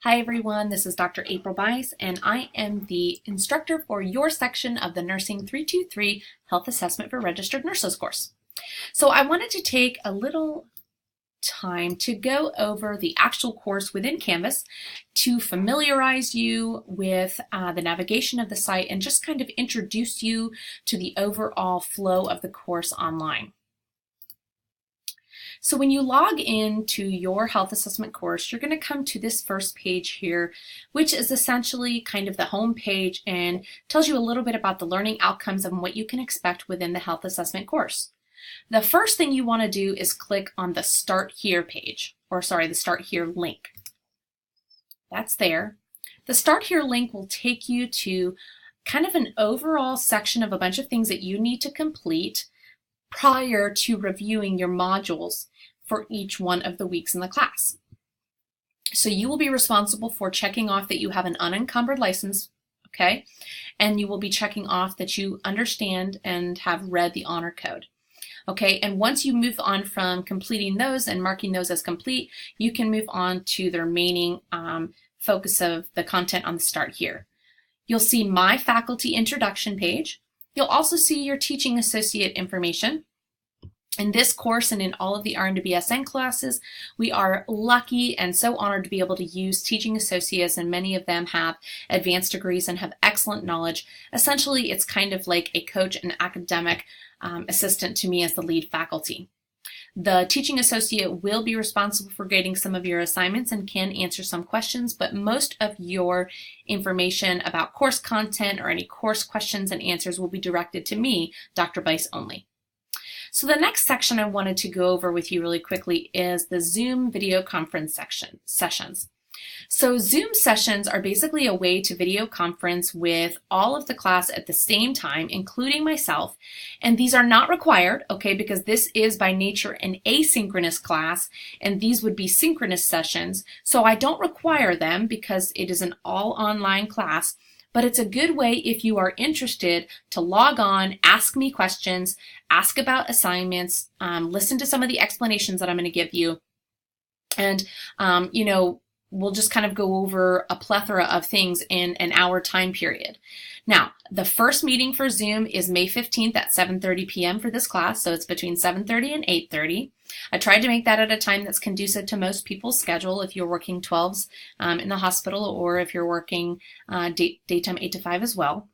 Hi everyone, this is Dr. April Bice, and I am the instructor for your section of the Nursing 323 Health Assessment for Registered Nurses course. So I wanted to take a little time to go over the actual course within Canvas to familiarize you with the navigation of the site and just kind of introduce you to the overall flow of the course online. So when you log into your health assessment course, you're going to come to this first page here, which is essentially kind of the home page and tells you a little bit about the learning outcomes and what you can expect within the health assessment course. The first thing you want to do is click on the Start Here page, the Start Here link. That's there. The Start Here link will take you to kind of an overall section of a bunch of things that you need to complete prior to reviewing your modules for each one of the weeks in the class. So you will be responsible for checking off that you have an unencumbered license, okay? And you will be checking off that you understand and have read the honor code. Okay, and once you move on from completing those and marking those as complete, you can move on to the remaining focus of the content on the Start Here. You'll see My Faculty Introduction page. You'll also see your teaching associate information. In this course and in all of the RN to BSN classes, we are lucky and so honored to be able to use teaching associates, and many of them have advanced degrees and have excellent knowledge. Essentially, it's kind of like a coach and academic assistant to me as the lead faculty. The teaching associate will be responsible for grading some of your assignments and can answer some questions, but most of your information about course content or any course questions and answers will be directed to me, Dr. Bice, only. So the next section I wanted to go over with you really quickly is the Zoom video conference sessions. So Zoom sessions are basically a way to video conference with all of the class at the same time, including myself. And these are not required, okay, because this is by nature an asynchronous class, and these would be synchronous sessions. So I don't require them because it is an all online class. But it's a good way if you are interested to log on, ask me questions, ask about assignments, listen to some of the explanations that I'm going to give you. And, we'll just kind of go over a plethora of things in an hour time period. Now, the first meeting for Zoom is May 15th at 7:30 p.m. for this class, so it's between 7:30 and 8:30. I tried to make that at a time that's conducive to most people's schedule if you're working 12s in the hospital, or if you're working daytime 8 to 5 as well.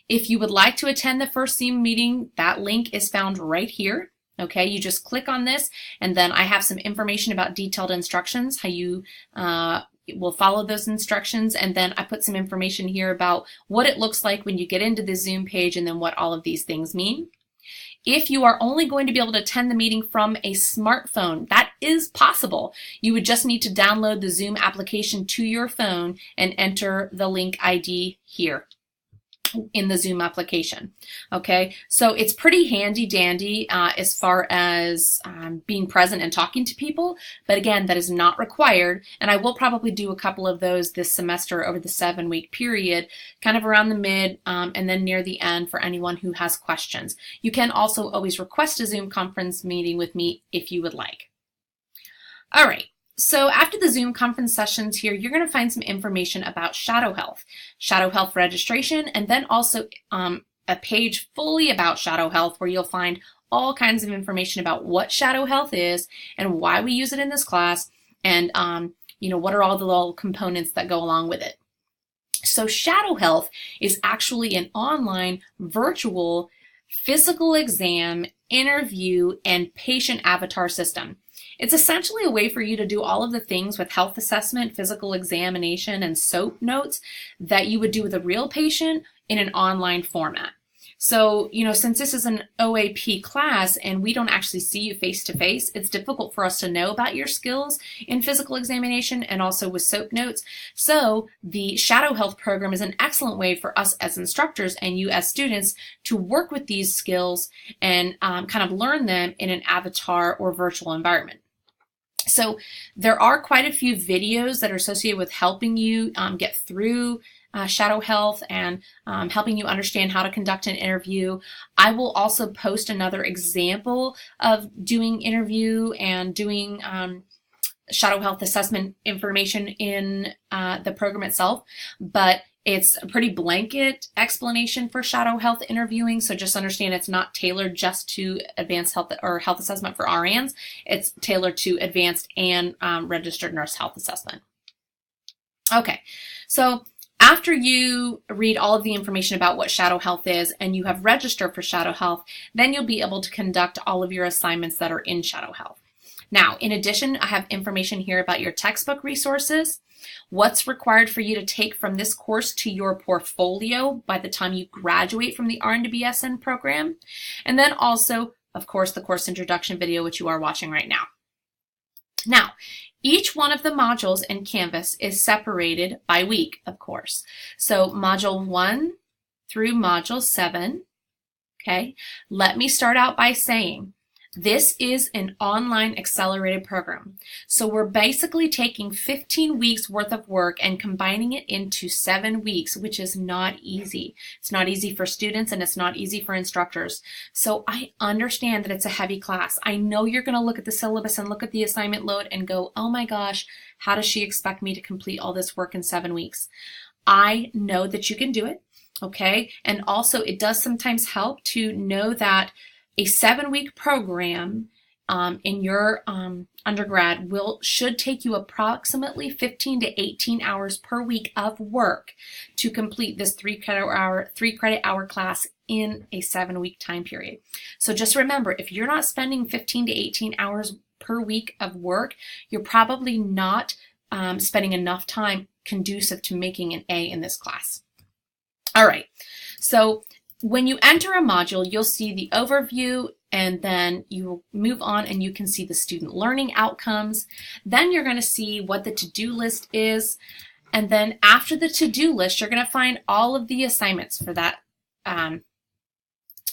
If you would like to attend the first Zoom meeting, that link is found right here. Okay, you just click on this, and then I have some information about detailed instructions, how you will follow those instructions, and then I put some information here about what it looks like when you get into the Zoom page and then what all of these things mean. If you are only going to be able to attend the meeting from a smartphone, that is possible. You would just need to download the Zoom application to your phone and enter the link ID here in the Zoom application. Okay, so it's pretty handy dandy as far as being present and talking to people, but again, that is not required, and I will probably do a couple of those this semester over the 7-week period, kind of around the mid and then near the end for anyone who has questions. You can also always request a Zoom conference meeting with me if you would like. All right. So after the Zoom conference sessions here, you're going to find some information about Shadow Health registration, and then also a page fully about Shadow Health where you'll find all kinds of information about what Shadow Health is and why we use it in this class, and what are all the little components that go along with it. So Shadow Health is actually an online virtual physical exam, interview, and patient avatar system. It's essentially a way for you to do all of the things with health assessment, physical examination, and SOAP notes that you would do with a real patient in an online format. So, since this is an OAP class and we don't actually see you face to face, it's difficult for us to know about your skills in physical examination and also with SOAP notes. So the Shadow Health program is an excellent way for us as instructors and you as students to work with these skills and kind of learn them in an avatar or virtual environment. So there are quite a few videos that are associated with helping you get through Shadow Health and helping you understand how to conduct an interview. I will also post another example of doing interview and doing shadow health assessment information in the program itself, but it's a pretty blanket explanation for shadow health interviewing. So just understand it's not tailored just to advanced health or health assessment for RNs. It's tailored to advanced and registered nurse health assessment. Okay, so after you read all of the information about what shadow health is and you have registered for shadow health, then you'll be able to conduct all of your assignments that are in shadow health. Now, in addition, I have information here about your textbook resources, what's required for you to take from this course to your portfolio by the time you graduate from the RN to BSN program, and then also, of course, the course introduction video, which you are watching right now. Now, each one of the modules in Canvas is separated by week, of course. So module 1 through module 7, okay? Let me start out by saying this is an online accelerated program. So we're basically taking 15 weeks worth of work and combining it into 7 weeks, which is not easy. It's not easy for students and it's not easy for instructors. So I understand that it's a heavy class. I know you're going to look at the syllabus and look at the assignment load and go, oh my gosh, how does she expect me to complete all this work in 7 weeks? I know that you can do it, okay? And also it does sometimes help to know that a 7-week program in your undergrad should take you approximately 15 to 18 hours per week of work to complete this 3 credit hour class in a 7-week time period. So just remember, if you're not spending 15 to 18 hours per week of work, you're probably not spending enough time conducive to making an A in this class. All right, so when you enter a module, you'll see the overview, and then you will move on and you can see the student learning outcomes. Then you're going to see what the to-do list is. And then after the to-do list, you're going to find all of the assignments for that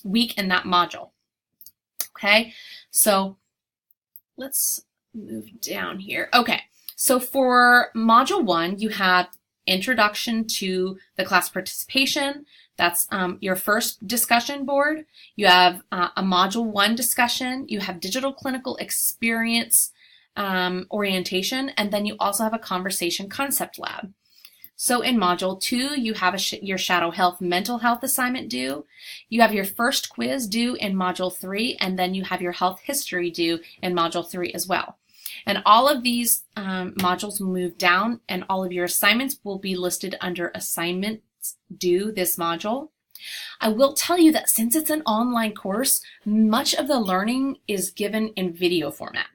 week in that module. Okay, so let's move down here. Okay, so for module 1, you have introduction to the class participation. That's your first discussion board. You have a module 1 discussion. You have digital clinical experience orientation, and then you also have a conversation concept lab. So in module 2, you have your shadow health mental health assignment due. You have your first quiz due in module 3, and then you have your health history due in module 3 as well. And all of these modules move down, and all of your assignments will be listed under assignments due this module. I will tell you that since it's an online course, much of the learning is given in video format.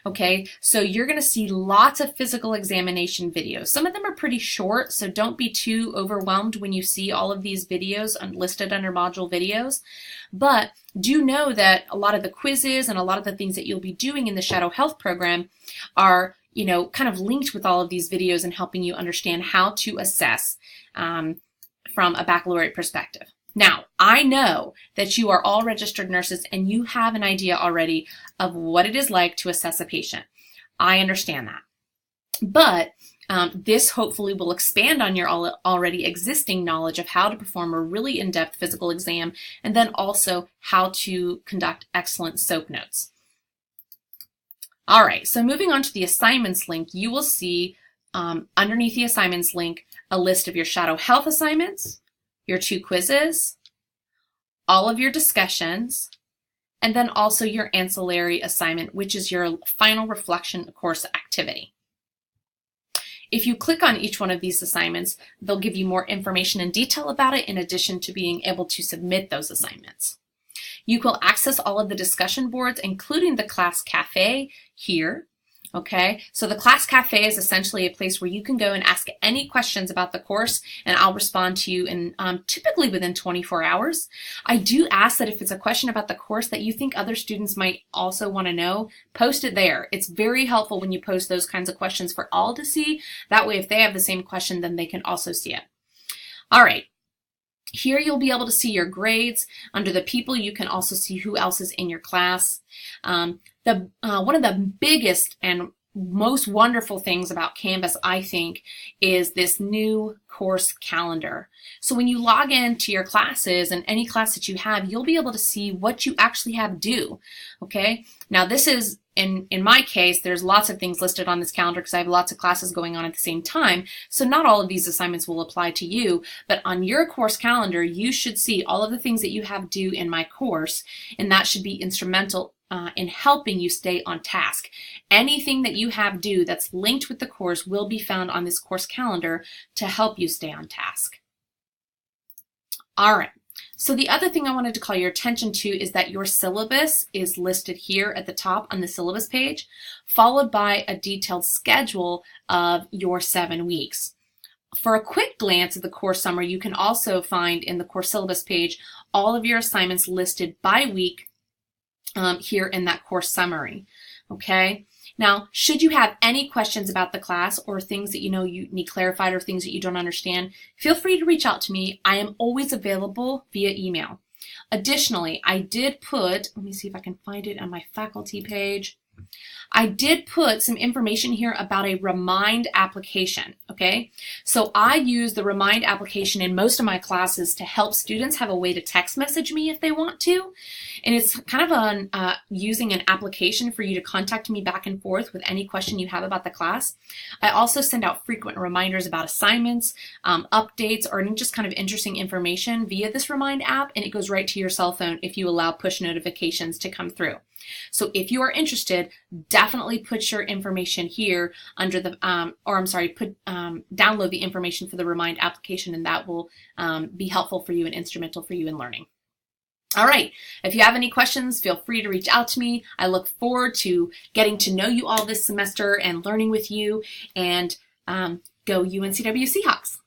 Okay, so you're going to see lots of physical examination videos. Some of them are pretty short, so don't be too overwhelmed when you see all of these videos listed under module videos. But do know that a lot of the quizzes and a lot of the things that you'll be doing in the Shadow Health program are, you know, kind of linked with all of these videos and helping you understand how to assess from a baccalaureate perspective. Now, I know that you are all registered nurses and you have an idea already of what it is like to assess a patient. I understand that. But this hopefully will expand on your already existing knowledge of how to perform a really in-depth physical exam, and then also how to conduct excellent SOAP notes. All right, so moving on to the assignments link, you will see underneath the assignments link a list of your Shadow Health assignments, your 2 quizzes, all of your discussions, and then also your ancillary assignment, which is your final reflection course activity. If you click on each one of these assignments, they'll give you more information and detail about it in addition to being able to submit those assignments. You will access all of the discussion boards, including the class cafe here. Okay, so the class cafe is essentially a place where you can go and ask any questions about the course, and I'll respond to you in typically within 24 hours. I do ask that if it's a question about the course that you think other students might also want to know, post it there. It's very helpful when you post those kinds of questions for all to see. That way, if they have the same question, then they can also see it. All right. Here you'll be able to see your grades. Under the people, you can also see who else is in your class. One of the biggest and most wonderful things about Canvas, I think, is this new course calendar. So when you log into your classes and any class that you have, you'll be able to see what you actually have due. Okay. Now this is, in my case, there's lots of things listed on this calendar because I have lots of classes going on at the same time. So not all of these assignments will apply to you, but on your course calendar, you should see all of the things that you have due in my course, and that should be instrumental in helping you stay on task. Anything that you have due that's linked with the course will be found on this course calendar to help you stay on task. All right. So the other thing I wanted to call your attention to is that your syllabus is listed here at the top on the syllabus page, followed by a detailed schedule of your 7 weeks. For a quick glance at the course summary, you can also find in the course syllabus page all of your assignments listed by week here in that course summary. Okay. Now, should you have any questions about the class or things that you know you need clarified or things that you don't understand, feel free to reach out to me. I am always available via email. Additionally, I did put, let me see if I can find it on my faculty page. I did put some information here about a Remind application, okay? So I use the Remind application in most of my classes to help students have a way to text message me if they want to. And it's kind of using an application for you to contact me back and forth with any question you have about the class. I also send out frequent reminders about assignments, updates, or any just kind of interesting information via this Remind app, and it goes right to your cell phone if you allow push notifications to come through. So if you are interested, definitely put your information here under the, download the information for the Remind application, and that will be helpful for you and instrumental for you in learning. All right, if you have any questions, feel free to reach out to me. I look forward to getting to know you all this semester and learning with you, and go UNCW Seahawks.